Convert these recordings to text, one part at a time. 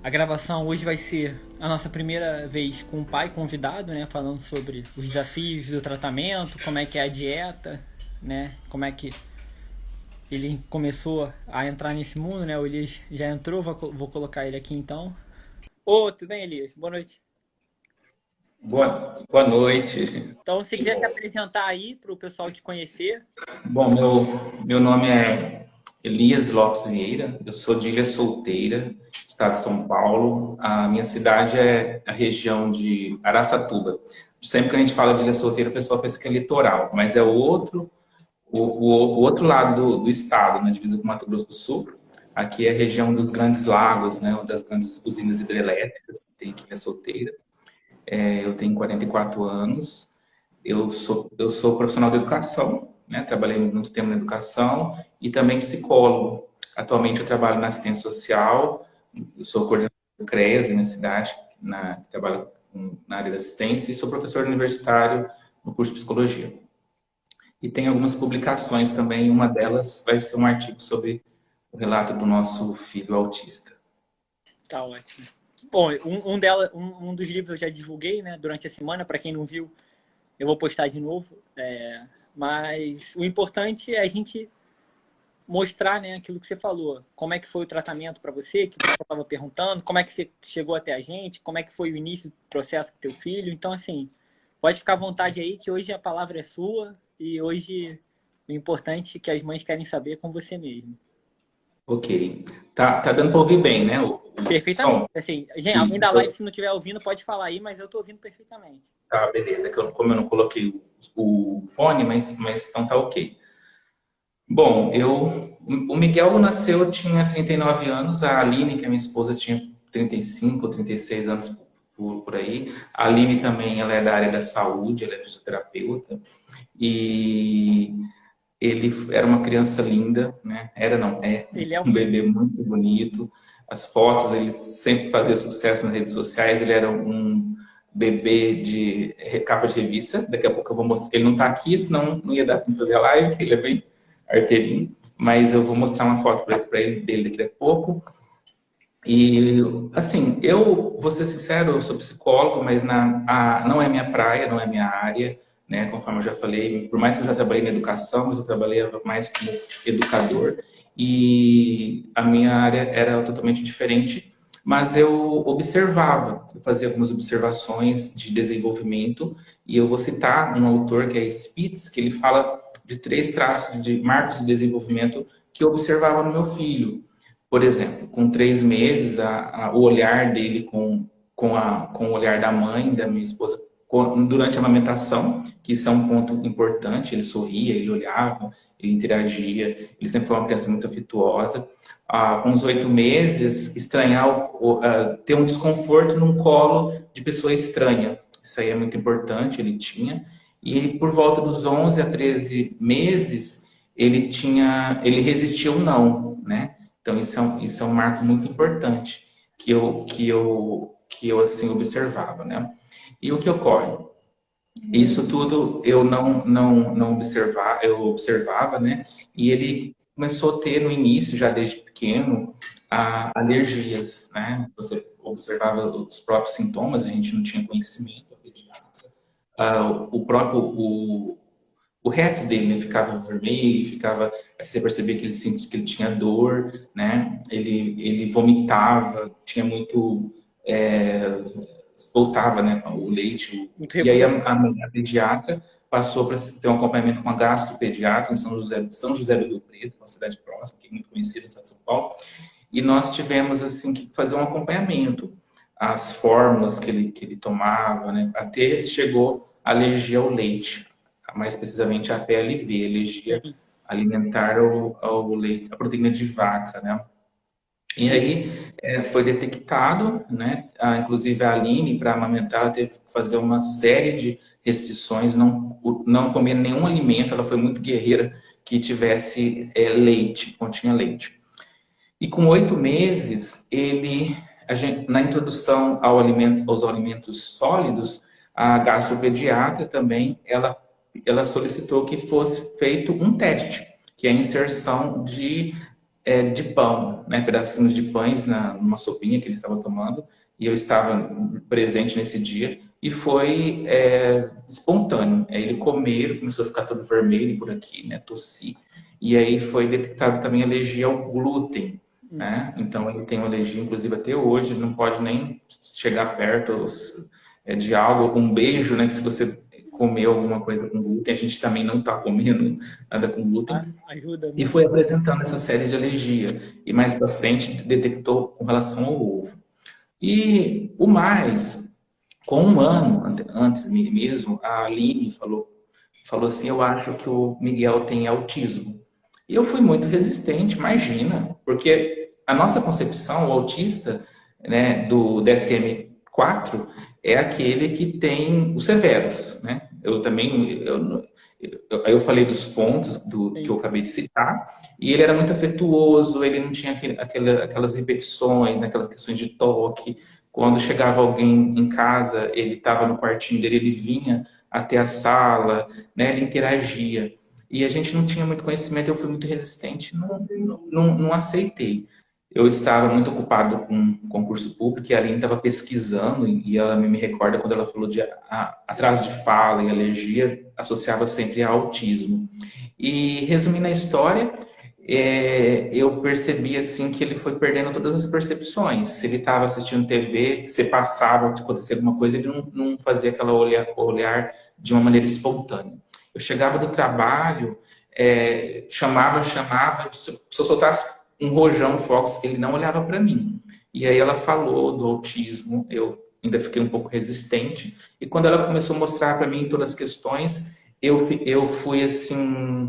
A gravação hoje vai ser a nossa primeira vez com o pai convidado, né? Falando sobre os desafios do tratamento, como é que é a dieta, né? Como é que ele começou a entrar nesse mundo, né? O Elias já entrou, vou colocar ele aqui então. Ô, tudo bem, Elias? Boa noite. Boa noite. Então, se quiser se apresentar aí para o pessoal te conhecer. Bom, meu nome é Elias Lopes Vieira, eu sou de Ilha Solteira, estado de São Paulo. A minha cidade é a região de Araçatuba. Sempre que a gente fala de Ilha Solteira, o pessoal pensa que é litoral, mas é o outro lado do estado, na divisa com Mato Grosso do Sul. Aqui é a região dos Grandes Lagos, né, das grandes usinas hidrelétricas que tem aqui em Ilha Solteira. Eu tenho 44 anos. Eu sou profissional de educação, né? Trabalhei muito tempo na educação e também psicólogo. Atualmente eu trabalho na assistência social, eu sou coordenador do CREAS da minha cidade, que trabalho na área da assistência, e sou professor universitário no curso de psicologia. E tem algumas publicações também, uma delas vai ser um artigo sobre o relato do nosso filho autista. Tá ótimo. Bom, um dos livros eu já divulguei, né? Durante a semana, para quem não viu, eu vou postar de novo. Mas o importante é a gente mostrar, né, aquilo que você falou. Como é que foi o tratamento para você, que você estava perguntando, como é que você chegou até a gente, como é que foi o início do processo com teu filho. Então, assim, pode ficar à vontade aí, que hoje a palavra é sua e hoje o importante que as mães querem saber é com você mesmo. Ok. Tá dando para ouvir bem, né? O Perfeitamente. som? Assim, gente, alguém Isso. da live, se não estiver ouvindo, pode falar aí, mas eu estou ouvindo perfeitamente. Tá, beleza. Como eu não coloquei o fone, mas então tá ok. Bom, o Miguel nasceu, tinha 39 anos, a Aline, que é minha esposa, tinha 35 ou 36 anos por aí. A Aline também, ela é da área da saúde, ela é fisioterapeuta. E ele era uma criança linda, né? Era, não, é Ele é um um... bebê muito bonito. As fotos, ele sempre fazia sucesso nas redes sociais. Ele era um bebê de capa de revista. Daqui a pouco eu vou mostrar. Ele não está aqui, senão não ia dar para fazer a live. Ele é bem arteirinho. Mas eu vou mostrar uma foto para ele dele daqui a pouco. E, assim, eu vou ser sincero, eu sou psicólogo, mas não é minha praia, não é minha área, né? Conforme eu já falei, por mais que eu já trabalhei na educação, mas eu trabalhei mais como educador e a minha área era totalmente diferente, mas eu observava, eu fazia algumas observações de desenvolvimento e eu vou citar um autor que é Spitz, que ele fala de 3 traços de marcos de desenvolvimento que eu observava no meu filho. Por exemplo, com 3 meses, o olhar dele com o olhar da mãe, da minha esposa, durante a amamentação, que isso é um ponto importante, ele sorria, ele olhava, ele interagia, ele sempre foi uma criança muito afetuosa. Com os 8 meses, estranhar, ter um desconforto num colo de pessoa estranha. Isso aí é muito importante, ele tinha. E por volta dos 11 a 13 meses, ele resistia ao não, né? Então, isso é um marco muito importante que eu assim, observava, né? E o que ocorre? Isso tudo eu não observava, eu observava, né? E ele começou a ter no início, já desde pequeno, alergias, né? Você observava os próprios sintomas, a gente não tinha conhecimento, a pediatra. O reto dele, né, ficava vermelho, você percebia que ele sentia que ele tinha dor, né? Ele vomitava, tinha muito, é, voltava, né, o leite. Muito E aí refluxo. a pediatra passou para ter um acompanhamento com a gastropediatra em São José do Rio Preto, uma cidade próxima, que é muito conhecida no estado de São Paulo. E nós tivemos assim que fazer um acompanhamento, as fórmulas que ele tomava, né? Até chegou a alergia ao leite, mais precisamente a PLV, alergia Sim. alimentar ao leite, a proteína de vaca, né? E aí foi detectado, né? Inclusive a Aline, para amamentar, ela teve que fazer uma série de restrições, não comer nenhum alimento, ela foi muito guerreira que tivesse leite, continha leite. E com 8 meses, na introdução aos alimentos sólidos, a gastropediatra também, ela solicitou que fosse feito um teste, que é a inserção de de pão, né? Pedacinhos de pães numa sopinha que ele estava tomando, e eu estava presente nesse dia, e foi espontâneo. Aí ele comeu, ele começou a ficar todo vermelho por aqui, né? Tossir. E aí foi detectado também alergia ao glúten, né? Então ele tem uma alergia, inclusive até hoje, ele não pode nem chegar perto de algo, um beijo, né? Que se você comer alguma coisa com glúten, a gente também não está comendo nada com glúten. Ajuda E muito. foi apresentando essa série de alergia. E mais para frente detectou com relação ao ovo. E o mais, com um ano antes mesmo, a Aline falou assim, eu acho que o Miguel tem autismo. E eu fui muito resistente, imagina, porque a nossa concepção, o autista, né, do DSM-4 é aquele que tem os severos, né? Eu também, eu falei dos pontos que eu Sim. acabei de citar, e ele era muito afetuoso, ele não tinha aquelas repetições, né, aquelas questões de toque. Quando chegava alguém em casa, ele estava no quartinho dele, ele vinha até a sala, né, ele interagia. E a gente não tinha muito conhecimento, eu fui muito resistente, não aceitei. Eu estava muito ocupado com concurso público e a Aline estava pesquisando e ela me recorda quando ela falou de atraso de fala e alergia, associava sempre a autismo. E resumindo a história, eu percebi assim que ele foi perdendo todas as percepções. Se ele estava assistindo TV, se passava de acontecer alguma coisa, ele não fazia aquela olhar de uma maneira espontânea. Eu chegava do trabalho, chamava, se eu soltasse um rojão Fox, ele não olhava para mim. E aí ela falou do autismo, eu ainda fiquei um pouco resistente. E quando ela começou a mostrar para mim todas as questões, eu fui assim,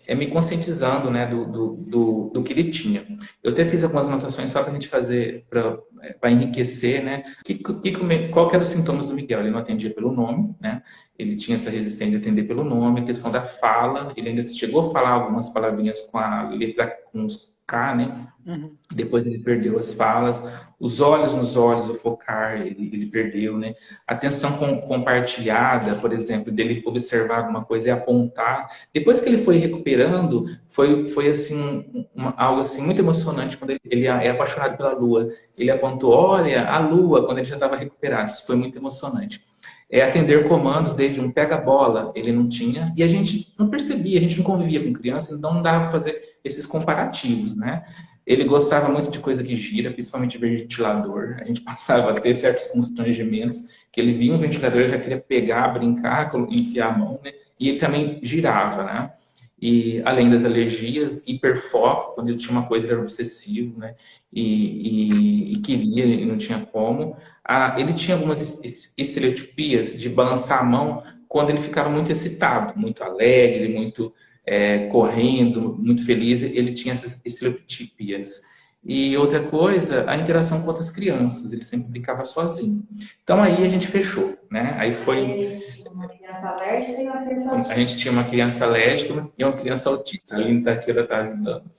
me conscientizando, né, do que ele tinha. Eu até fiz algumas anotações só para a gente fazer, para enriquecer, né? Qual que eram os sintomas do Miguel? Ele não atendia pelo nome, né? Ele tinha essa resistência de atender pelo nome, a questão da fala, ele ainda chegou a falar algumas palavrinhas com a letra, com os K, né? Uhum. Depois ele perdeu as falas, os olhos nos olhos, o focar, ele perdeu, né? Atenção compartilhada, por exemplo, dele observar alguma coisa e apontar. Depois que ele foi recuperando, foi assim, algo assim muito emocionante quando ele é apaixonado pela lua. Ele apontou, olha, a lua, quando ele já estava recuperado. Isso foi muito emocionante. Atender comandos desde um pega-bola, ele não tinha, e a gente não percebia, a gente não convivia com criança, então não dava para fazer esses comparativos, né? Ele gostava muito de coisa que gira, principalmente ventilador. A gente passava a ter certos constrangimentos, que ele via um ventilador, ele já queria pegar, brincar, enfiar a mão, né? E ele também girava, né? E além das alergias, hiperfoco, quando ele tinha uma coisa, ele era obsessivo, né? E queria, e não tinha como. Ele tinha algumas estereotipias de balançar a mão quando ele ficava muito excitado, muito alegre, muito correndo, muito feliz. Ele tinha essas estereotipias. E outra coisa, a interação com outras crianças. Ele sempre brincava sozinho. Então aí a gente fechou, né? Aí foi. Uma criança alérgica e uma criança A autista. gente tinha uma criança alérgica e uma criança autista. A Aline está aqui, ela está ajudando.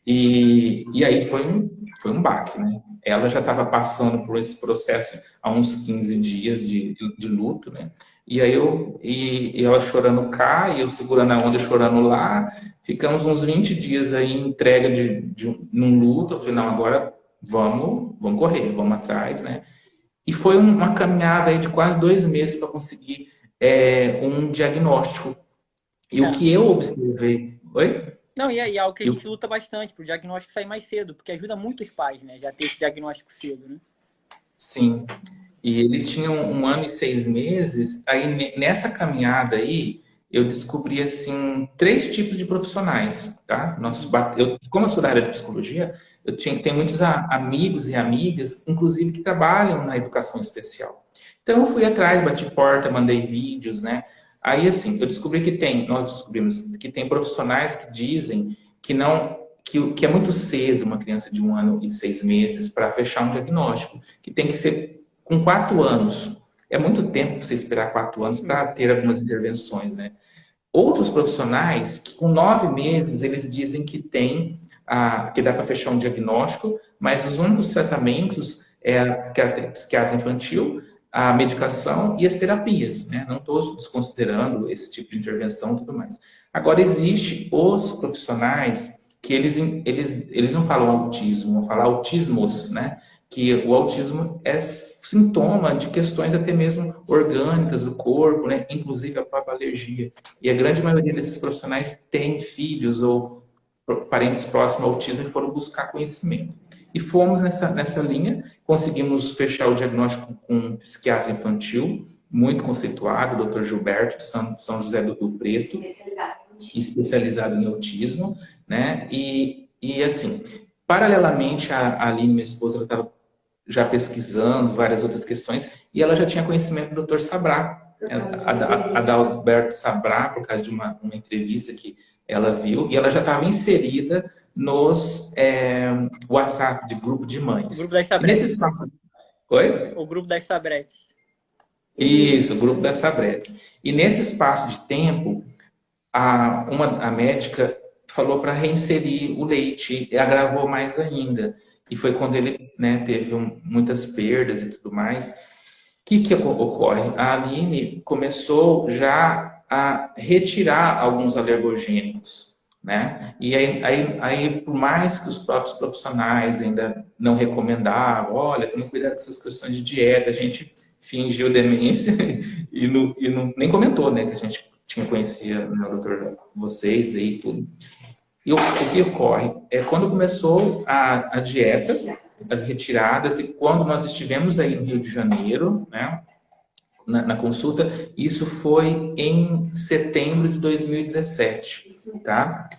E aí foi um baque, né? Ela já estava passando por esse processo há uns 15 dias de luto, né? E aí e ela chorando cá, e eu segurando a onda, chorando lá. Ficamos uns 20 dias aí em entrega num luto. Eu falei, não, agora vamos correr, vamos atrás, né? E foi uma caminhada aí de quase 2 meses para conseguir um diagnóstico. E o que eu observei... Oi? Não, e é algo que a E o gente luta bastante, para o diagnóstico sair mais cedo, porque ajuda muito os pais, né? Já ter esse diagnóstico cedo, né? Sim. E ele tinha um ano e 6 meses. Aí nessa caminhada aí, eu descobri assim 3 tipos de profissionais, tá? Como eu sou da área de psicologia, tenho muitos amigos e amigas, inclusive que trabalham na educação especial. Então eu fui atrás, bati porta, mandei vídeos, né? Aí assim, nós descobrimos que tem profissionais que dizem que não que é muito cedo uma criança de 1 ano e 6 meses para fechar um diagnóstico, que tem que ser com 4 anos. É muito tempo para você esperar 4 anos para ter algumas intervenções, né? Outros profissionais que com 9 meses eles dizem que que dá para fechar um diagnóstico, mas os únicos tratamentos é a psiquiatra infantil, a medicação e as terapias, né? Não estou desconsiderando esse tipo de intervenção e tudo mais. Agora, existe os profissionais que eles não falam autismo, vão falar autismos, né? Que o autismo é sintoma de questões até mesmo orgânicas do corpo, né? Inclusive a própria alergia. E a grande maioria desses profissionais tem filhos ou parentes próximos ao autismo e foram buscar conhecimento. E fomos nessa linha, conseguimos fechar o diagnóstico com um psiquiatra infantil, muito conceituado, o Dr. Gilberto, de São José do Rio Preto, especializado em autismo, né? E assim, paralelamente, a Aline, minha esposa, ela estava já pesquisando várias outras questões e ela já tinha conhecimento do Dr. Sabrá, a Adalberto Sabrá, por causa de uma entrevista que ela viu, e ela já estava inserida nos WhatsApp de grupo de mães. O grupo das E nesse Sabretes. espaço... Oi? O grupo das Sabretes. Isso, o grupo das Sabretes. E nesse espaço de tempo, a médica falou para reinserir o leite e agravou mais ainda. E foi quando ele, né, teve muitas perdas e tudo mais. O que ocorre? A Aline começou já a retirar alguns alergogênicos, né? E aí, por mais que os próprios profissionais ainda não recomendavam, olha, tem que cuidar com essas questões de dieta, a gente fingiu demência e nem comentou, né, que a gente tinha conhecido, né, o doutor, vocês aí e tudo. E o que ocorre? Quando começou a dieta, as retiradas, e quando nós estivemos aí no Rio de Janeiro, né, na consulta, isso foi em setembro de 2017, tá?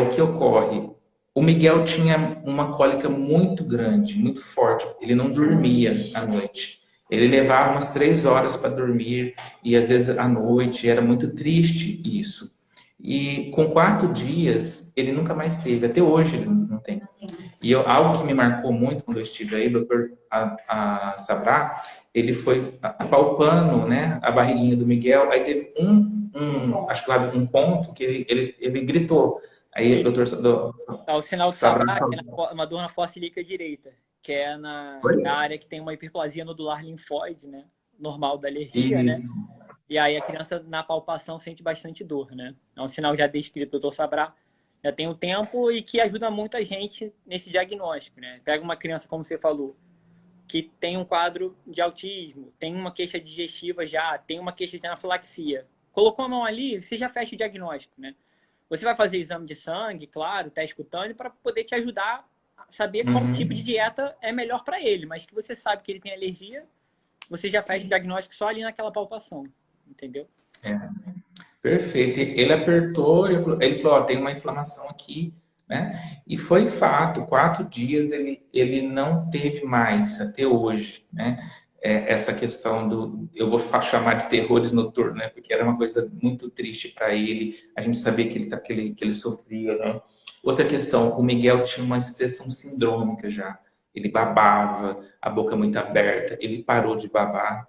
O que ocorre? O Miguel tinha uma cólica muito grande, muito forte. Ele não dormia à noite. Ele levava umas 3 horas para dormir e às vezes à noite. Era muito triste isso. E com 4 dias, ele nunca mais teve. Até hoje ele não tem. E algo que me marcou muito quando eu estive aí, o doutor Sabrá, ele foi apalpando, né, a barriguinha do Miguel. Aí teve acho que lá um ponto que ele gritou. Aí o doutor O sinal de Sabrá é uma dor na fossa ilíaca direita, que é na área que tem uma hiperplasia nodular linfóide, né? Normal da alergia, Isso. né? E aí a criança na palpação sente bastante dor, né? É um sinal já descrito do doutor Sabrá, já tem um tempo e que ajuda muita gente nesse diagnóstico, né? Pega uma criança, como você falou, que tem um quadro de autismo, tem uma queixa digestiva já, tem uma queixa de anafilaxia. Colocou a mão ali, você já fecha o diagnóstico, né? Você vai fazer exame de sangue, claro, teste cutâneo, para poder te ajudar a saber qual tipo de dieta é melhor para ele, mas que você sabe que ele tem alergia, você já faz o diagnóstico só ali naquela palpação, entendeu? Perfeito. Ele apertou, ele falou, ó, tem uma inflamação aqui, né? E foi fato, 4 dias ele não teve mais até hoje, né? Essa questão eu vou chamar de terrores noturnos, né? Porque era uma coisa muito triste para ele. A gente sabia que ele sofria, né? Outra questão, o Miguel tinha uma expressão sindrômica já. Ele babava, a boca muito aberta. Ele parou de babar,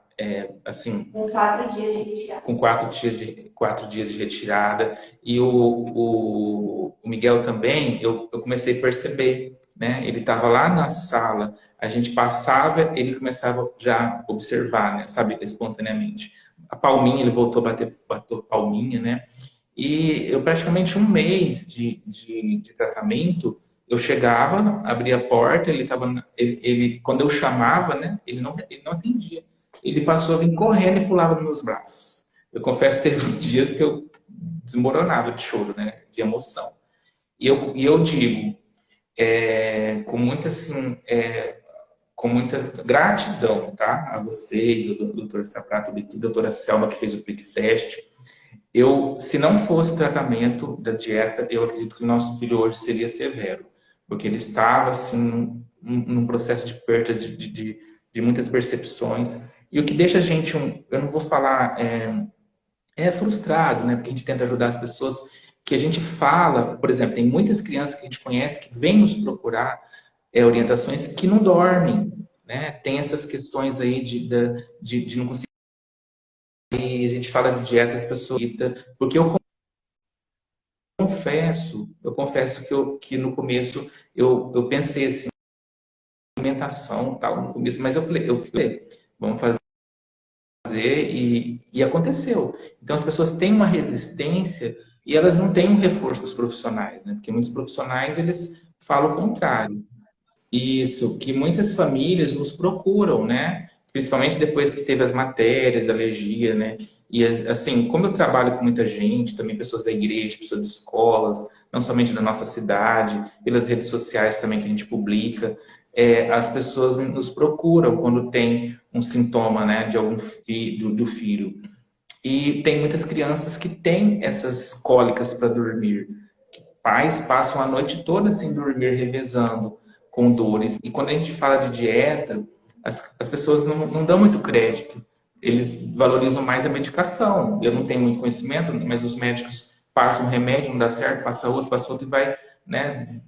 assim. Com 4 dias de retirada. Com 4 dias de retirada. E o Miguel também, eu comecei a perceber, né? Ele estava lá na sala, a gente passava, ele começava já a observar, né? Sabe, espontaneamente. A palminha, ele voltou a bater palminha, né? E eu praticamente 1 mês de tratamento, eu chegava, abria a porta, quando eu chamava, né? Ele não atendia. Ele passou a vir correndo e pulava nos meus braços. Eu confesso que teve dias que eu desmoronava de choro, né? De emoção. E eu digo, com muita, assim, com muita gratidão, tá? A vocês, o doutor Saprato, a doutora Selma, que fez o quick test. Se não fosse o tratamento da dieta, eu acredito que o nosso filho hoje seria severo. Porque ele estava, assim, num processo de perdas de muitas percepções. E o que deixa a gente, eu não vou falar, frustrado, né? Porque a gente tenta ajudar as pessoas, que a gente fala, por exemplo, tem muitas crianças que a gente conhece que vêm nos procurar orientações que não dormem, né? Tem essas questões aí de não conseguir. E a gente fala de dieta, as pessoas, porque eu confesso que no começo eu pensei assim, alimentação, tal, no começo, mas eu falei, vamos fazer e aconteceu. Então as pessoas têm uma resistência E elas não têm um reforço dos profissionais, né? Porque muitos profissionais, eles falam o contrário. Isso, que muitas famílias nos procuram, né? Principalmente depois que teve as matérias da alergia, né? E assim, como eu trabalho com muita gente, também pessoas da igreja, pessoas de escolas, não somente da nossa cidade, pelas redes sociais também que a gente publica, as pessoas nos procuram quando tem um sintoma, né, de algum do filho. E tem muitas crianças que têm essas cólicas para dormir. Pais passam a noite toda sem dormir, revezando com dores. E quando a gente fala de dieta, as pessoas não dão muito crédito. Eles valorizam mais a medicação. Eu não tenho muito conhecimento, mas os médicos passam um remédio, não dá certo, passa outro e vai, né,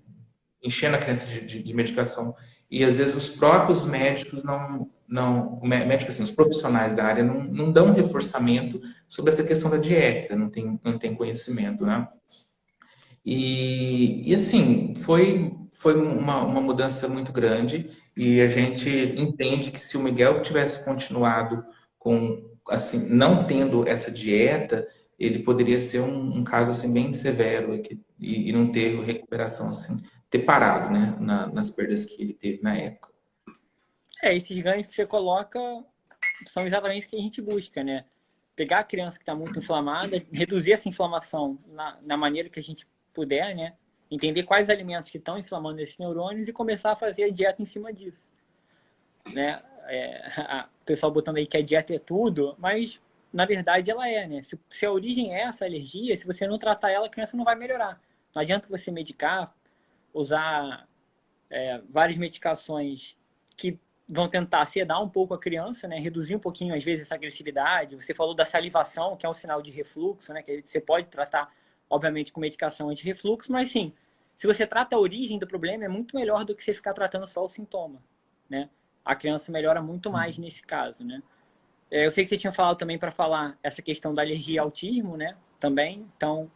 enchendo a criança de medicação. E às vezes os próprios médicos médicos, assim, os profissionais da área não dão um reforçamento sobre essa questão da dieta, não tem conhecimento, né? E assim, foi uma mudança muito grande e a gente entende que se o Miguel tivesse continuado com, assim, não tendo essa dieta, ele poderia ser um caso, assim, bem severo e não ter recuperação, assim, ter parado, né, nas perdas que ele teve na época. Esses ganhos que você coloca são exatamente o que a gente busca, né? Pegar a criança que está muito inflamada, reduzir essa inflamação na maneira que a gente puder, né? Entender quais alimentos que estão inflamando esses neurônios e começar a fazer a dieta em cima disso, né? O pessoal botando aí que a dieta é tudo, mas na verdade ela é, né? Se a origem é essa alergia, se você não tratar ela, a criança não vai melhorar. Não adianta você medicar, usar várias medicações que vão tentar sedar um pouco a criança, né? Reduzir um pouquinho, às vezes, essa agressividade. Você falou da salivação, que é um sinal de refluxo, né? Que você pode tratar, obviamente, com medicação anti-refluxo, mas sim, se você trata a origem do problema, é muito melhor do que você ficar tratando só o sintoma, né? A criança melhora muito mais nesse caso, né? Eu sei que você tinha falado também para falar essa questão da alergia ao autismo, né? Também, então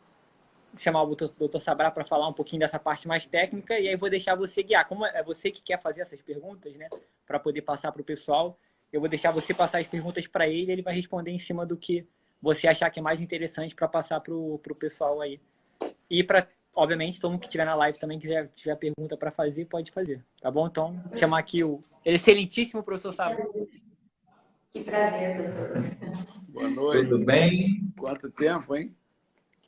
chamar o Dr. Sabrá para falar um pouquinho dessa parte mais técnica e aí vou deixar você guiar. Como é você que quer fazer essas perguntas, né, para poder passar para o pessoal, eu vou deixar você passar as perguntas para ele e ele vai responder em cima do que você achar que é mais interessante para passar para o pessoal aí. E para, obviamente, todo mundo que estiver na live também tiver pergunta para fazer, pode fazer, tá bom? Então, vou chamar aqui o excelentíssimo professor Sabrá. Que prazer, doutor. Boa noite. Tudo bem? Quanto tempo, hein?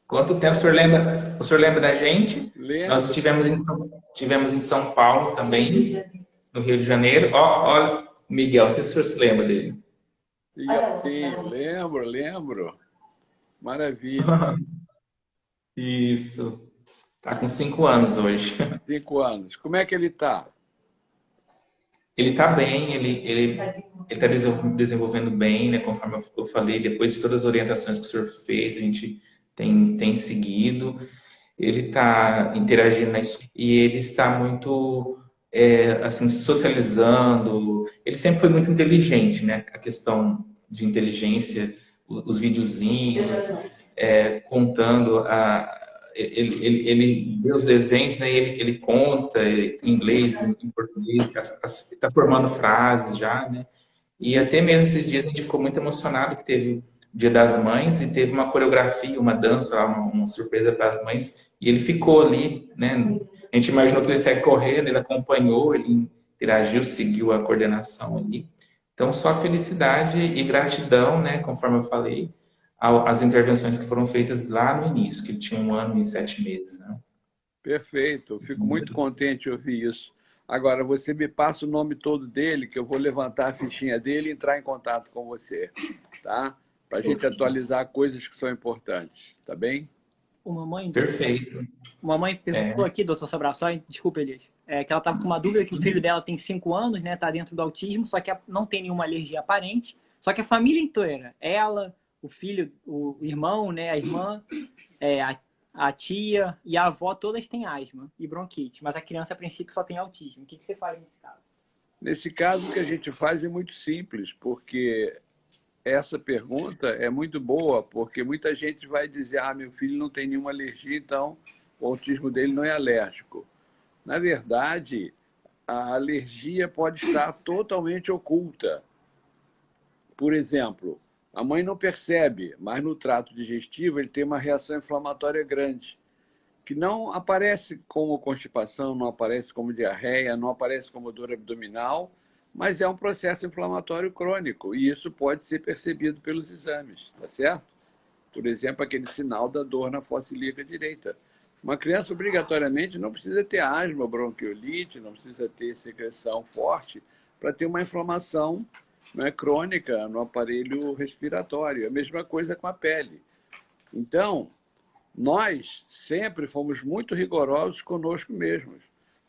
Quanto tempo o senhor lembra da gente? Lembro. Nós tivemos em São Paulo também, no Rio de Janeiro. Ó, Miguel, não sei se o senhor se lembra dele. Sim, lembro. Maravilha. Isso. Tá com 5 anos hoje. 5 anos. Como é que ele está? Ele tá bem, ele tá desenvolvendo bem, né? Conforme eu falei, depois de todas as orientações que o senhor fez, a gente tem seguido. Ele está interagindo na escola e ele está muito, assim, socializando. Ele sempre foi muito inteligente, né? A questão de inteligência, os videozinhos, contando ele vê os desenhos, né? Ele conta em inglês, em português, está formando frases já, né? E até mesmo esses dias a gente ficou muito emocionado que teve o Dia das Mães e teve uma coreografia, uma dança, uma surpresa para as mães, e ele ficou ali, né? A gente imaginou que ele saia correndo, ele acompanhou, ele interagiu, seguiu a coordenação ali. Então, só felicidade e gratidão, né? Conforme eu falei, as intervenções que foram feitas lá no início, que ele tinha 1 ano e 7 meses, né? Perfeito. Eu fico muito contente de ouvir isso. Agora, você me passa o nome todo dele, que eu vou levantar a fichinha dele e entrar em contato com você, tá? Para a gente atualizar coisas que são importantes, tá bem? Perfeito. Uma mãe perguntou aqui, doutor Sobral, só, desculpa, Elias, que ela estava com uma dúvida que o filho dela tem 5 anos, né? Está dentro do autismo, só que não tem nenhuma alergia aparente, só que a família inteira, ela, o filho, o irmão, né? A irmã, a tia e a avó, todas têm asma e bronquite, mas a criança, a princípio, só tem autismo. O que você faz nesse caso? Nesse caso, o que a gente faz é muito simples, porque essa pergunta é muito boa, porque muita gente vai dizer, meu filho não tem nenhuma alergia, então o autismo dele não é alérgico. Na verdade, a alergia pode estar totalmente oculta. Por exemplo, A mãe não percebe, mas no trato digestivo ele tem uma reação inflamatória grande, que não aparece como constipação, não aparece como diarreia, não aparece como dor abdominal, mas é um processo inflamatório crônico, e isso pode ser percebido pelos exames, tá certo? Por exemplo, aquele sinal da dor na fossa ilíaca direita. Uma criança, obrigatoriamente, não precisa ter asma, bronquiolite, não precisa ter secreção forte para ter uma inflamação, né, crônica no aparelho respiratório. A mesma coisa com a pele. Então, nós sempre fomos muito rigorosos conosco mesmos.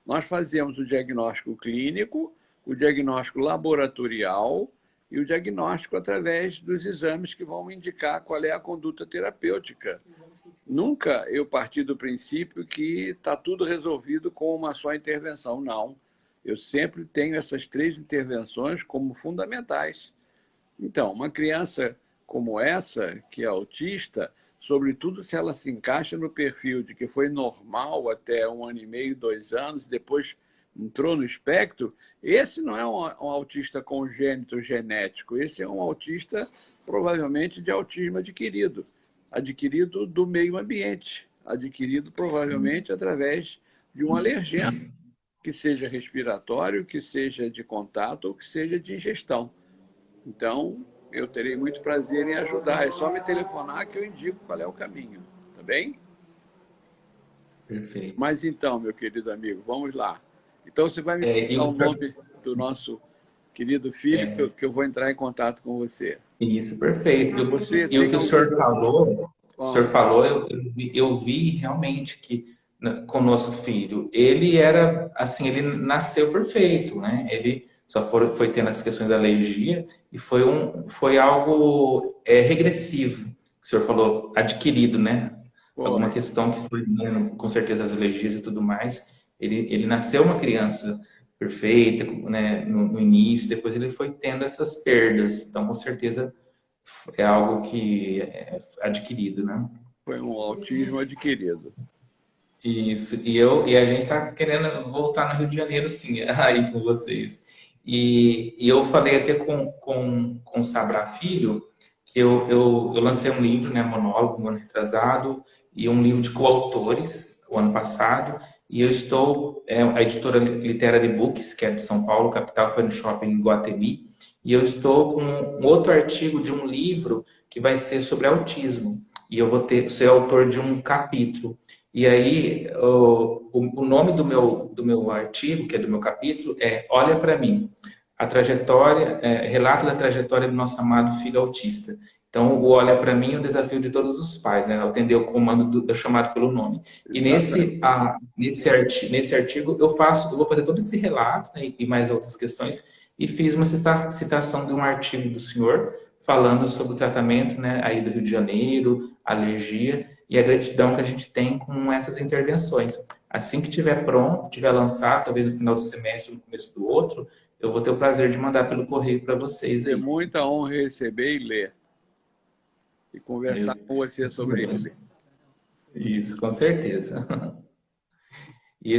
Nós fazíamos o diagnóstico clínico, o diagnóstico laboratorial e o diagnóstico através dos exames que vão indicar qual é a conduta terapêutica. Nunca eu parti do princípio que está tudo resolvido com uma só intervenção. Não. Eu sempre tenho essas 3 intervenções como fundamentais. Então, uma criança como essa, que é autista, sobretudo se ela se encaixa no perfil de que foi normal até 1 ano e meio, 2 anos, depois entrou no espectro, esse não é um autista congênito genético, esse é um autista provavelmente de autismo adquirido, adquirido do meio ambiente, adquirido provavelmente através de um alergeno, que seja respiratório, que seja de contato ou que seja de ingestão. Então, eu terei muito prazer em ajudar. É só me telefonar que eu indico qual é o caminho. Tá bem? Perfeito. Mas então, meu querido amigo, vamos lá. Então, você vai me dar o nome do nosso querido filho, que eu vou entrar em contato com você. Isso, perfeito. Você E o tem que o senhor Fala. falou, eu vi realmente que com o nosso filho, ele era assim, ele nasceu perfeito, né? Ele só foi tendo as questões da alergia e foi algo regressivo, que o senhor falou, adquirido, né? Alguma Foi. questão que foi, né, com certeza as alergias e tudo mais. Ele nasceu uma criança perfeita, né, no início, depois ele foi tendo essas perdas. Então, com certeza é algo que é adquirido, né? Foi um autismo adquirido. Isso. E a gente tá querendo voltar no Rio de Janeiro, sim, aí com vocês. E eu falei até com o Sabra Filho que eu lancei um livro, né, monólogo, um ano retrasado, e um livro de coautores, o ano passado, e eu estou, a editora Literary Books, que é de São Paulo, capital, foi no shopping em Guatemi, e eu estou com um outro artigo de um livro que vai ser sobre autismo, e eu vou ser autor de um capítulo. E aí, o nome do meu artigo, que é do meu capítulo, é Olha para mim, a trajetória, relato da trajetória do nosso amado filho autista. Então, o Olha para mim é o desafio de todos os pais, né? Atender o comando do chamado pelo nome. E Exatamente. nesse artigo eu vou fazer todo esse relato, né, e mais outras questões, e fiz uma citação de um artigo do senhor falando sobre o tratamento, né, aí do Rio de Janeiro, alergia e a gratidão que a gente tem com essas intervenções. Assim que estiver pronto, estiver lançado, talvez no final do semestre ou no começo do outro, eu vou ter o prazer de mandar pelo correio para vocês É aí. muita honra receber e ler. E conversar com você Muito sobre bem. ele. Isso, com certeza. E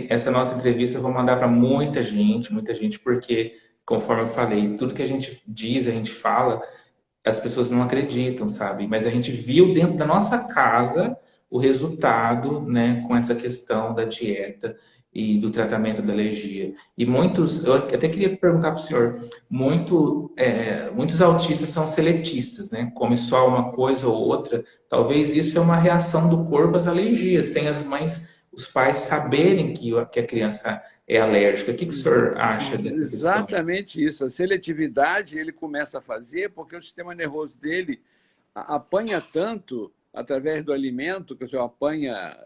essa nossa entrevista eu vou mandar para muita gente, porque, conforme eu falei, tudo que a gente diz, a gente fala, as pessoas não acreditam, sabe? Mas a gente viu dentro da nossa casa o resultado, né, com essa questão da dieta e do tratamento da alergia. E eu até queria perguntar para o senhor, muitos autistas são seletistas, né? Come só uma coisa ou outra. Talvez isso é uma reação do corpo às alergias, sem as mães, os pais saberem que a criança é alérgica. O que o senhor acha dessa questão? Exatamente isso. A seletividade ele começa a fazer porque o sistema nervoso dele apanha tanto através do alimento, que o apanha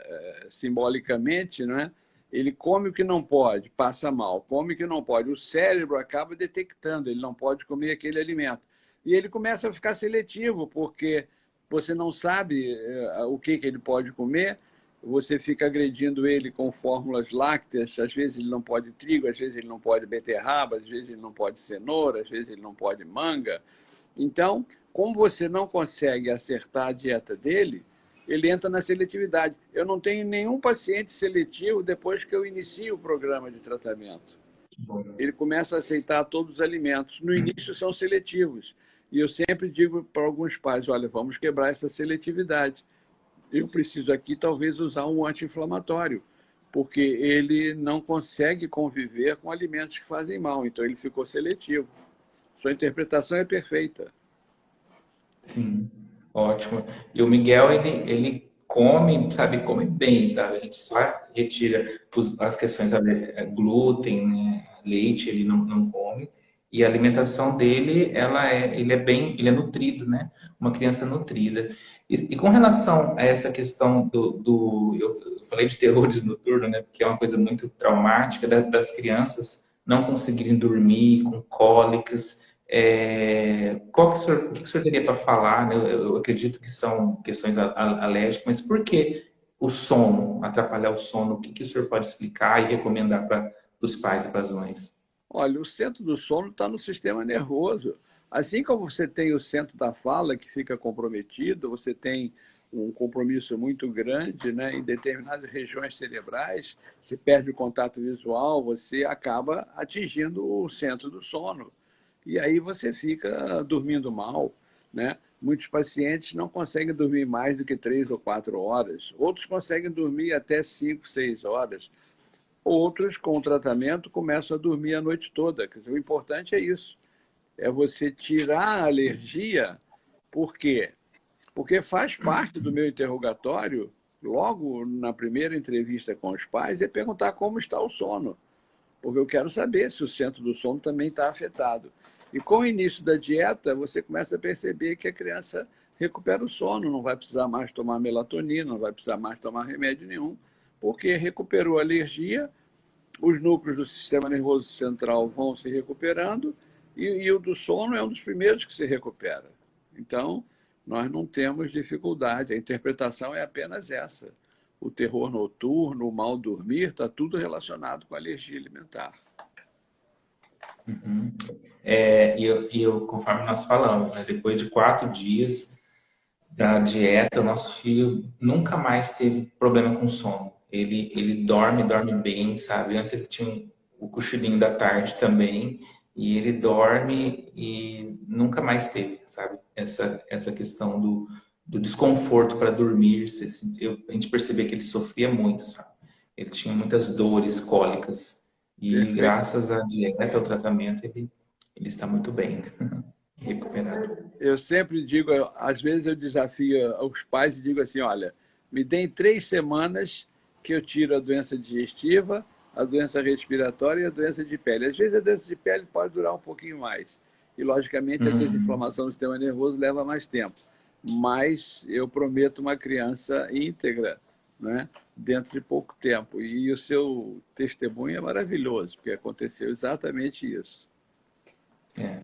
simbolicamente, não é? Ele come o que não pode, passa mal. Come o que não pode. O cérebro acaba detectando, ele não pode comer aquele alimento. E ele começa a ficar seletivo, porque você não sabe o que ele pode comer, você fica agredindo ele com fórmulas lácteas, às vezes ele não pode trigo, às vezes ele não pode beterraba, às vezes ele não pode cenoura, às vezes ele não pode manga. Então, como você não consegue acertar a dieta dele, ele entra na seletividade. Eu não tenho nenhum paciente seletivo depois que eu inicio o programa de tratamento. Ele começa a aceitar todos os alimentos. No início são seletivos. E eu sempre digo para alguns pais, olha, vamos quebrar essa seletividade. Eu preciso aqui talvez usar um anti-inflamatório, porque ele não consegue conviver com alimentos que fazem mal, então ele ficou seletivo. Sua interpretação é perfeita. Sim, ótimo. E o Miguel, ele come, sabe, come bem, sabe? A gente só retira as questões, sabe, glúten, né? Leite, ele não come. E a alimentação dele, ele é nutrido, né? Uma criança nutrida. E com relação a essa questão eu falei de terrores noturnos, né? Porque é uma coisa muito traumática das crianças não conseguirem dormir com cólicas. O que o senhor teria para falar, né? Eu acredito que são questões alérgicas, mas por que o sono, atrapalhar o sono? O que o senhor pode explicar e recomendar para os pais e para as mães? Olha, o centro do sono está no sistema nervoso. Assim como você tem o centro da fala que fica comprometido, você tem um compromisso muito grande, né, em determinadas regiões cerebrais, você perde o contato visual, você acaba atingindo o centro do sono. E aí você fica dormindo mal, né? Muitos pacientes não conseguem dormir mais do que 3 ou 4 horas. Outros conseguem dormir até 5, 6 horas. Outros, com o tratamento, começam a dormir a noite toda. Quer dizer, o importante é isso, é você tirar a alergia. Por quê? Porque faz parte do meu interrogatório, logo na primeira entrevista com os pais, é perguntar como está o sono. Porque eu quero saber se o centro do sono também está afetado. E com o início da dieta, você começa a perceber que a criança recupera o sono, não vai precisar mais tomar melatonina, não vai precisar mais tomar remédio nenhum, porque recuperou a alergia, os núcleos do sistema nervoso central vão se recuperando e o do sono é um dos primeiros que se recupera. Então, nós não temos dificuldade, a interpretação é apenas essa. O terror noturno, o mal dormir, está tudo relacionado com a alergia alimentar. Uhum. Conforme nós falamos, né, depois de 4 dias da dieta, o nosso filho nunca mais teve problema com sono. Ele dorme bem, sabe? Antes ele tinha o cochilinho da tarde também, e ele dorme e nunca mais teve, sabe? Essa questão do desconforto para dormir. A gente percebia que ele sofria muito, sabe? Ele tinha muitas dores, cólicas. E Perfeito. graças à dieta, ao tratamento, ele está muito bem, recuperado. Eu sempre digo, às vezes eu desafio os pais e digo assim, olha, me deem 3 semanas que eu tiro a doença digestiva, a doença respiratória e a doença de pele. Às vezes a doença de pele pode durar um pouquinho mais. E, logicamente, a Uhum. desinflamação do sistema nervoso leva mais tempo. Mas eu prometo uma criança íntegra, né, dentro de pouco tempo. E o seu testemunho é maravilhoso, porque aconteceu exatamente isso. É.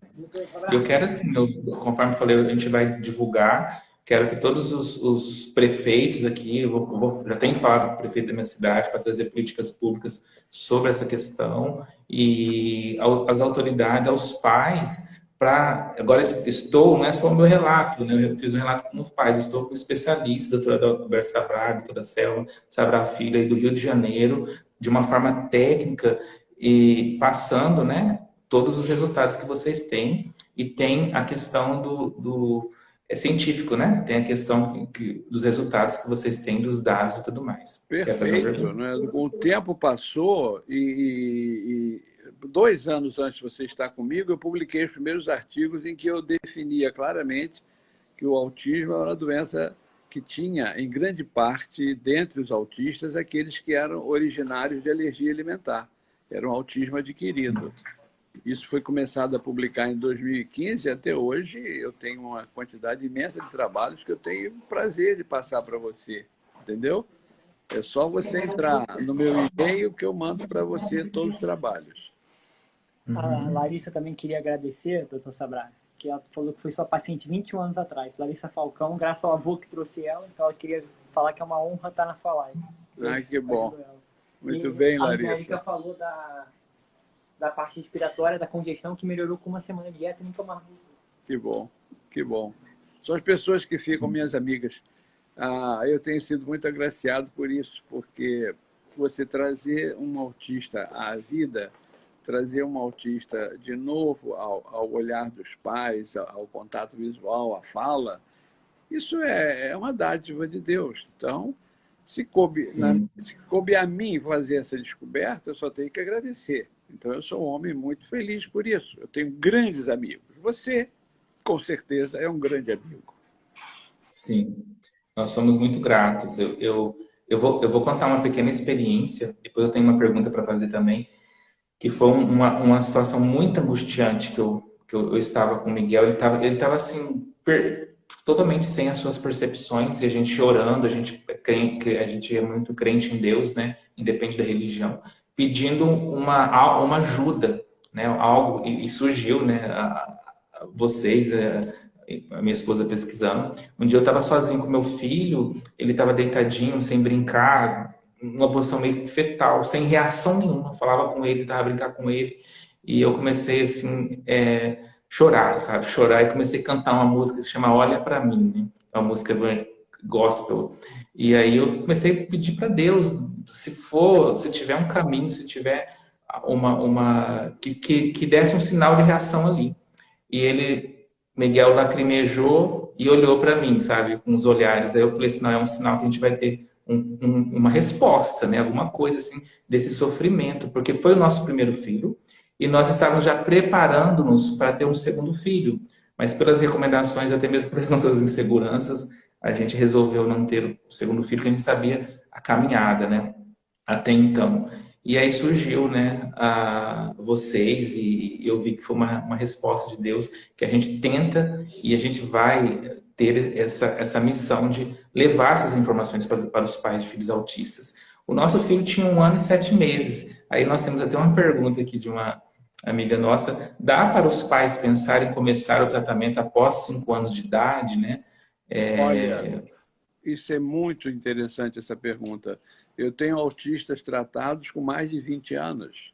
Eu quero assim, conforme eu falei, a gente vai divulgar. Quero que todos os prefeitos aqui, já tenho falado com o prefeito da minha cidade para trazer políticas públicas sobre essa questão e as autoridades, aos pais, para agora estou, não é só o meu relato, né? Eu fiz um relato com os pais, estou com especialistas, doutora Alberto Sabra, doutora Selma Sabra Filho, aí do Rio de Janeiro, de uma forma técnica e passando, né? Todos os resultados que vocês têm e tem a questão é científico, né? Tem a questão dos resultados que vocês têm, dos dados e tudo mais. Quer fazer uma Perfeito, pergunta? né? O tempo passou e 2 anos antes de você estar comigo, eu publiquei os primeiros artigos em que eu definia claramente que o autismo era uma doença que tinha, em grande parte, dentre os autistas, aqueles que eram originários de alergia alimentar. Era um autismo adquirido. Isso foi começado a publicar em 2015 e até hoje eu tenho uma quantidade imensa de trabalhos que eu tenho o prazer de passar para você, entendeu? É só você entrar no meu e-mail que eu mando para você todos os trabalhos. A Larissa também queria agradecer, doutor Sabra, que ela falou que foi sua paciente 21 anos atrás. Larissa Falcão, graças ao avô que trouxe ela, então ela queria falar que é uma honra estar na sua live. Ah, que bom. Muito E bem, a Angélica Larissa. falou da parte respiratória, da congestão, que melhorou com uma semana de dieta e nunca mais. Que bom, que bom. São as pessoas que ficam minhas amigas. Eu tenho sido muito agraciado por isso, porque você trazer um autista à vida trazer um autista de novo ao olhar dos pais, ao contato visual, à fala, isso é uma dádiva de Deus. Então, se coube a mim fazer essa descoberta, eu só tenho que agradecer. Então, eu sou um homem muito feliz por isso. Eu tenho grandes amigos. Você, com certeza, é um grande amigo. Sim, nós somos muito gratos. Eu vou contar uma pequena experiência, depois eu tenho uma pergunta para fazer também, que foi uma situação muito angustiante que eu estava com o Miguel. Ele estava assim, totalmente sem as suas percepções, e a gente orando, a gente é muito crente em Deus, né? Independe da religião, pedindo uma ajuda, né? Algo, e surgiu, né? Vocês, a minha esposa pesquisando. Um dia eu estava sozinho com meu filho, ele estava deitadinho, sem brincar, numa posição meio fetal, sem reação nenhuma. Falava com ele, tava brincando com ele, e eu comecei assim, chorar, sabe? Chorar, e comecei a cantar uma música que se chama Olha Pra Mim, né? É uma música gospel. E aí eu comecei a pedir para Deus, se tiver um caminho, se tiver que desse um sinal de reação ali. E Miguel lacrimejou e olhou para mim, sabe, com os olhares. Aí eu falei assim, não, é um sinal que a gente vai ter uma resposta, né, alguma coisa assim desse sofrimento, porque foi o nosso primeiro filho e nós estávamos já preparando-nos para ter um segundo filho, mas pelas recomendações, até mesmo por outras inseguranças, a gente resolveu não ter o segundo filho, porque a gente sabia a caminhada, né, até então. E aí surgiu, né, vocês, e eu vi que foi uma resposta de Deus, que a gente tenta e a gente vai ter essa missão de levar essas informações para os pais de filhos autistas. O nosso filho tinha 1 ano e 7 meses. Aí nós temos até uma pergunta aqui de uma amiga nossa: dá para os pais pensarem em começar o tratamento após 5 anos de idade, né? Olha, isso é muito interessante, essa pergunta. Eu tenho autistas tratados com mais de 20 anos.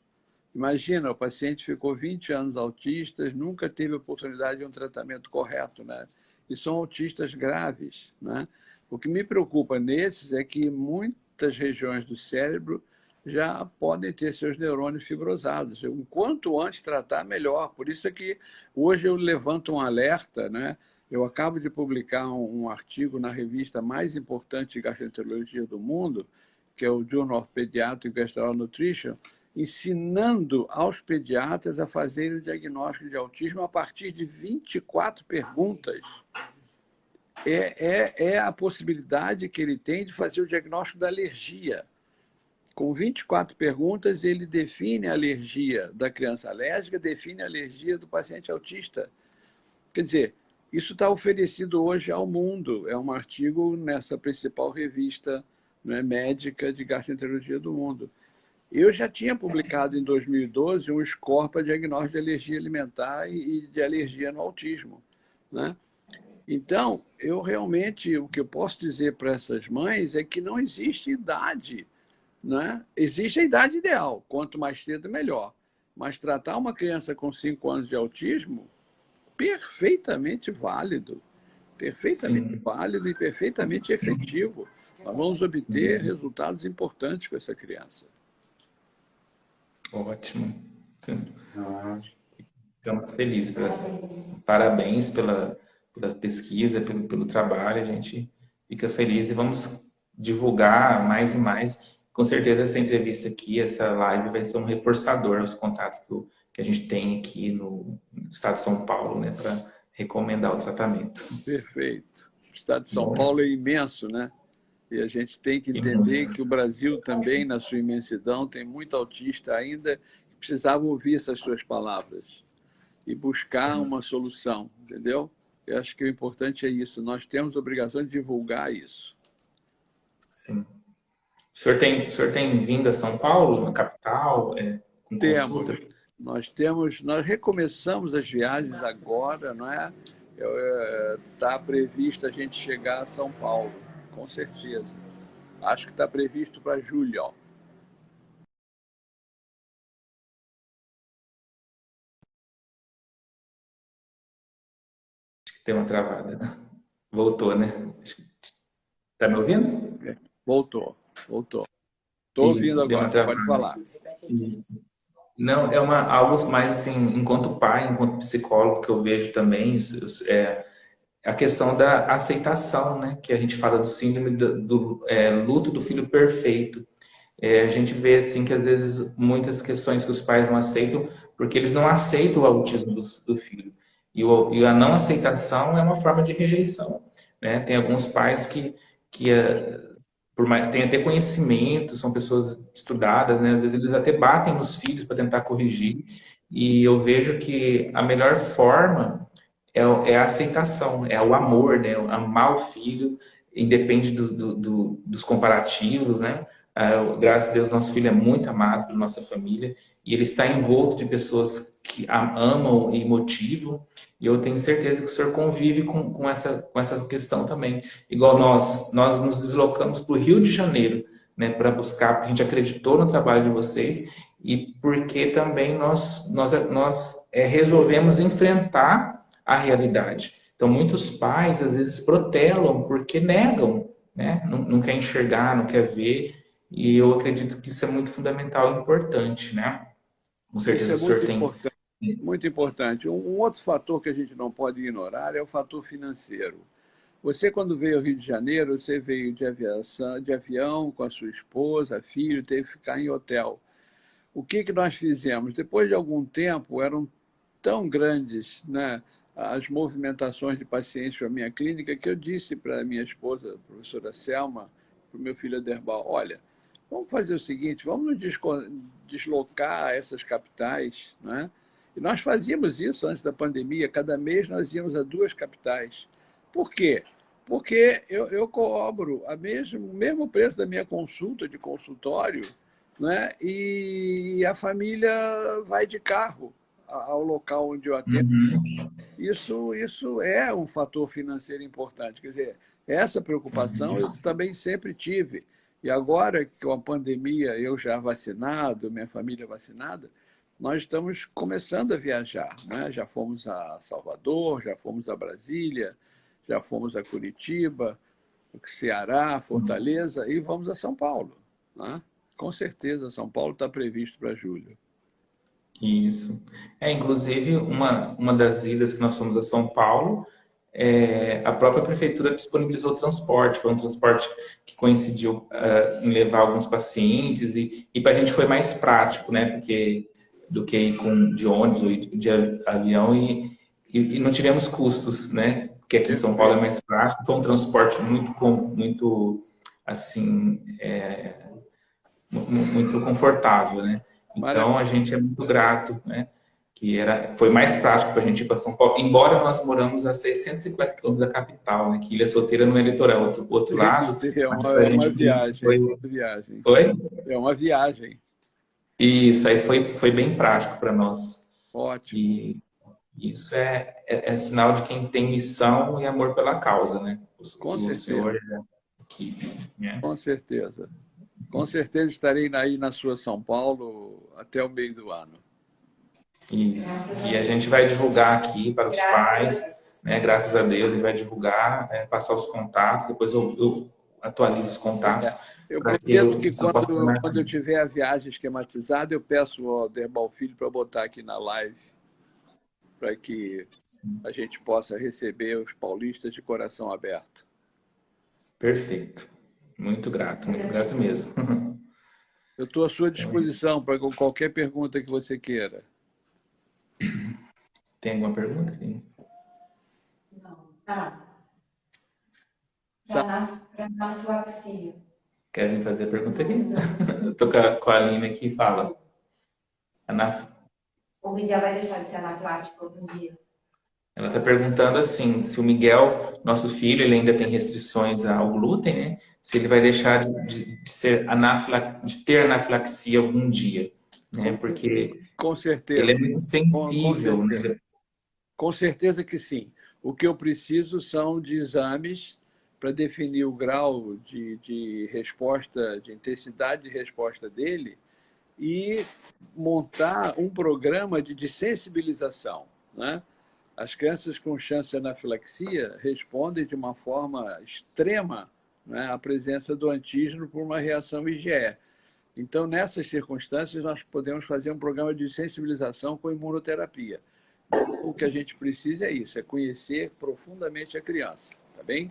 Imagina, o paciente ficou 20 anos autista, nunca teve oportunidade de um tratamento correto, né? E são autistas graves, né? O que me preocupa nesses é que muitas regiões do cérebro já podem ter seus neurônios fibrosados. O quanto antes tratar, melhor. Por isso é que hoje eu levanto um alerta, né? Eu acabo de publicar um artigo na revista mais importante de gastroenterologia do mundo, que é o Journal of Pediatric Gastroenterology Nutrition, ensinando aos pediatras a fazerem o diagnóstico de autismo a partir de 24 perguntas. É a possibilidade que ele tem de fazer o diagnóstico da alergia. Com 24 perguntas, ele define a alergia da criança alérgica, define a alergia do paciente autista. Quer dizer, isso está oferecido hoje ao mundo. É um artigo nessa principal revista, né, médica de gastroenterologia do mundo. Eu já tinha publicado em 2012 um score para diagnóstico de alergia alimentar e de alergia no autismo, né? Então, o que eu posso dizer para essas mães é que não existe idade, né? Existe a idade ideal, quanto mais cedo, melhor. Mas tratar uma criança com 5 anos de autismo, perfeitamente válido e perfeitamente efetivo. Nós vamos obter resultados importantes com essa criança. Ótimo. Ficamos felizes por essa. Parabéns pela pesquisa, pelo trabalho. A gente fica feliz e vamos divulgar mais e mais. Com certeza essa entrevista aqui, essa live vai ser um reforçador aos contatos que a gente tem aqui no estado de São Paulo, né, para recomendar o tratamento. Perfeito. O estado de São Paulo é imenso, né? E a gente tem que entender que o Brasil também, na sua imensidão, tem muito autista ainda que precisava ouvir essas suas palavras e buscar uma solução, entendeu? Eu acho que o importante é isso. Nós temos a obrigação de divulgar isso. Sim. O senhor tem vindo a São Paulo, na capital, com consulta? Nós recomeçamos as viagens agora, não é? Está previsto a gente chegar a São Paulo, com certeza. Acho que está previsto para julho. Ó. Acho que tem uma travada. Voltou, né? Está me ouvindo? Voltou. Estou ouvindo agora, pode falar. Isso. Não, é algo mais assim, enquanto pai, enquanto psicólogo, que eu vejo também, a questão da aceitação, né? Que a gente fala do síndrome do luto do filho perfeito. A gente vê assim que às vezes muitas questões que os pais não aceitam porque eles não aceitam o autismo do filho. E a não aceitação é uma forma de rejeição, né? Tem alguns pais que têm até conhecimento, são pessoas estudadas, né? Às vezes eles até batem nos filhos para tentar corrigir. E eu vejo que a melhor forma é a aceitação, é o amor, né? Amar o filho, independe dos comparativos, né? Graças a Deus, nosso filho é muito amado por nossa família e ele está envolto de pessoas que amam e motivam. E eu tenho certeza que o senhor convive com essa questão também. Igual nós nos deslocamos para o Rio de Janeiro, né, para buscar, porque a gente acreditou no trabalho de vocês e porque também nós resolvemos enfrentar a realidade. Então, muitos pais, às vezes, protelam porque negam, né? Não quer enxergar, não quer ver. E eu acredito que isso é muito fundamental e importante, né? Com Isso certeza é o senhor muito tem. importante. Muito importante. Um outro fator que a gente não pode ignorar é o fator financeiro. Você, quando veio ao Rio de Janeiro, você veio de avião com a sua esposa, filho, teve que ficar em hotel. O que nós fizemos? Depois de algum tempo, eram tão grandes, né, as movimentações de pacientes para a minha clínica, que eu disse para a minha esposa, a professora Selma, para o meu filho Aderbal, olha, vamos fazer o seguinte, vamos nos deslocar a essas capitais, né? E nós fazíamos isso antes da pandemia, cada mês nós íamos a 2 capitais. Por quê? Porque eu cobro o mesmo preço da minha consulta de consultório, né? E a família vai de carro ao local onde eu atendo. Uhum. Isso é um fator financeiro importante. Quer dizer, essa preocupação eu também sempre tive. E agora, que com a pandemia, eu já vacinado, minha família vacinada, nós estamos começando a viajar, né? Já fomos a Salvador, já fomos a Brasília, já fomos a Curitiba, Ceará, Fortaleza e vamos a São Paulo, né? Com certeza, São Paulo está previsto para julho. Isso. Inclusive, uma das idas que nós fomos a São Paulo, a própria prefeitura disponibilizou transporte. Foi um transporte que coincidiu em levar alguns pacientes e para a gente foi mais prático, né? Do que ir de ônibus ou de avião e não tivemos custos, né? Porque aqui em São Paulo é mais prático. Foi um transporte muito assim, muito confortável, né? Então a gente é muito grato, né? Foi mais prático para a gente ir para São Paulo, embora nós moramos a 650 quilômetros da capital, né? Que Ilha Solteira não é litoral, outro lado, É mas para a gente viagem, foi. uma viagem. Oi? É uma viagem. Isso aí foi bem prático para nós. Ótimo. E isso é sinal de quem tem missão e amor pela causa, né? Com O certeza. senhor aqui, né? Com certeza. Com certeza estarei aí na sua São Paulo até o meio do ano. Isso. E a gente vai divulgar aqui para os pais, né? Graças a Deus, a gente vai divulgar, passar os contatos, depois eu atualizo os contatos. Eu para prometo que só possa quando eu tiver a viagem esquematizada, eu peço ao Derbal Filho para botar aqui na live, para que a gente possa receber os paulistas de coração aberto. Perfeito. Muito grato mesmo. Eu estou à sua disposição para qualquer pergunta que você queira. Tem alguma pergunta? Não. Para anafilaxia. Quer vir fazer a pergunta aqui? Eu tô com a Aline aqui e fala. O Miguel vai deixar de ser anafilático algum dia? Ela está perguntando assim, se o Miguel, nosso filho, ele ainda tem restrições ao glúten, né? Se ele vai deixar de ter anafilaxia algum dia, né? Porque com certeza. Ele é muito sensível, né? Com certeza que sim. O que eu preciso são de exames para definir o grau de resposta, de intensidade de resposta dele e montar um programa de sensibilização, né? As crianças com chance de anafilaxia respondem de uma forma extrema, né, à presença do antígeno por uma reação IgE. Então, nessas circunstâncias, nós podemos fazer um programa de sensibilização com imunoterapia. O que a gente precisa é isso, é conhecer profundamente a criança, tá bem?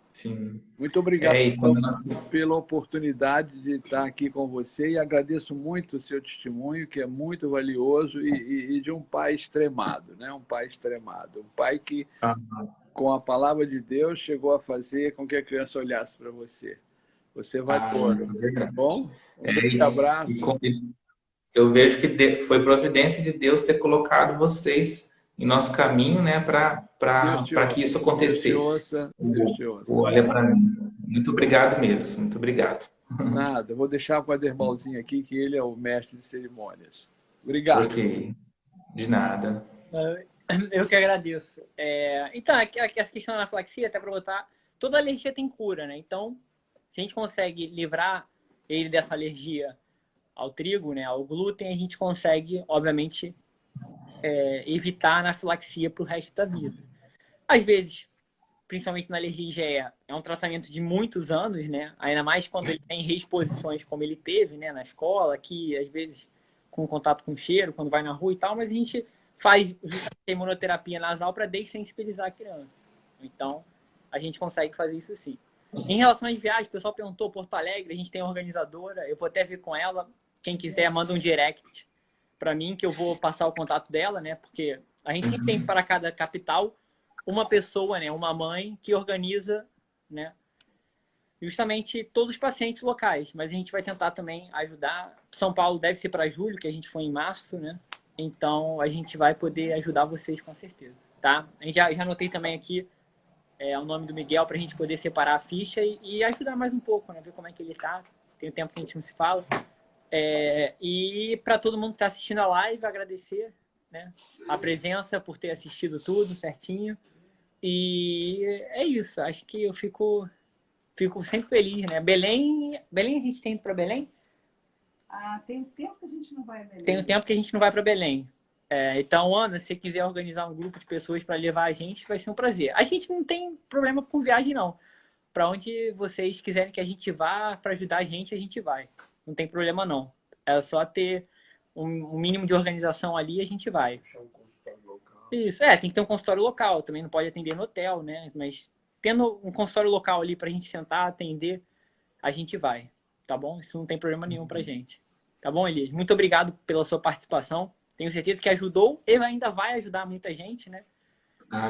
Sim. Muito obrigado E quando nós... pela oportunidade de estar aqui com você e agradeço muito o seu testemunho, que é muito valioso e de um pai extremado, né? Um pai extremado, um pai que, com a palavra de Deus, chegou a fazer com que a criança olhasse para você. Você vai por, tá bom? Um grande abraço. Eu vejo que foi providência de Deus ter colocado vocês em nosso caminho, né, para que isso acontecesse. Deus te ouça. Olha para mim. Muito obrigado mesmo, muito obrigado. Nada, vou deixar com o Aderbalzinho aqui, que ele é o mestre de cerimônias. Obrigado. Ok, de nada. Eu que agradeço. Então, essa questão da anafilaxia, até para botar, toda alergia tem cura, né? Então, se a gente consegue livrar ele dessa alergia ao trigo, né, ao glúten, a gente consegue, obviamente, evitar a anafilaxia para o resto da vida. Às vezes, principalmente na alergia IgE, é um tratamento de muitos anos, né? Ainda mais quando ele tem reexposições como ele teve, né, na escola, que às vezes com contato com cheiro, quando vai na rua e tal, mas a gente faz imunoterapia nasal para dessensibilizar a criança. Então, a gente consegue fazer isso sim. Em relação às viagens, o pessoal perguntou Porto Alegre, a gente tem uma organizadora, eu vou até ver com ela, quem quiser manda um direct para mim, que eu vou passar o contato dela, né? Porque a gente tem para cada capital uma pessoa, né? Uma mãe que organiza, né? Justamente todos os pacientes locais, mas a gente vai tentar também ajudar. São Paulo deve ser para julho, que a gente foi em março, né? Então a gente vai poder ajudar vocês com certeza, tá? A gente já anotei também aqui o nome do Miguel para a gente poder separar a ficha e ajudar mais um pouco, né? Ver como é que ele tá. Tem um tempo que a gente não se fala. E para todo mundo que está assistindo a live, agradecer, né, a presença por ter assistido tudo certinho. E é isso. Acho que eu fico sempre feliz, né? Belém a gente tem para Belém? Tem um tempo que a gente não vai a Belém. Tem um tempo que a gente não vai para Belém. Então, Ana, se você quiser organizar um grupo de pessoas para levar a gente, vai ser um prazer. A gente não tem problema com viagem, não. Para onde vocês quiserem que a gente vá, para ajudar a gente vai. Não tem problema, não. É só ter um mínimo de organização ali e a gente vai. Isso, tem que ter um consultório local. Também não pode atender no hotel, né? Mas tendo um consultório local ali para a gente sentar, atender, a gente vai. Tá bom? Isso não tem problema nenhum pra gente. Tá bom, Elias? Muito obrigado pela sua participação. Tenho certeza que ajudou e ainda vai ajudar muita gente, né?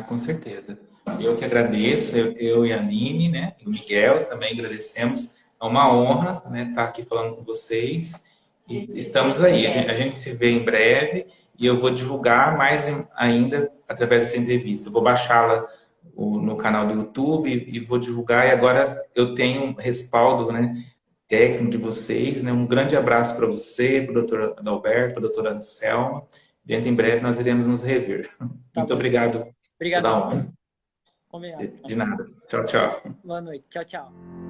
Com certeza. Eu que agradeço, eu e a Nini, né? E o Miguel também agradecemos. É uma honra, né, estar aqui falando com vocês. E estamos aí. A gente se vê em breve e eu vou divulgar mais ainda através dessa entrevista. Eu vou baixá-la no canal do YouTube e vou divulgar. E agora eu tenho um respaldo, né, técnico de vocês. Né? Um grande abraço para você, para o doutor Adalberto, para a doutora Anselma. Dentro em breve nós iremos nos rever. Muito obrigado. Obrigado. Toda a honra. Combinado. De nada. Tchau, tchau. Boa noite. Tchau, tchau.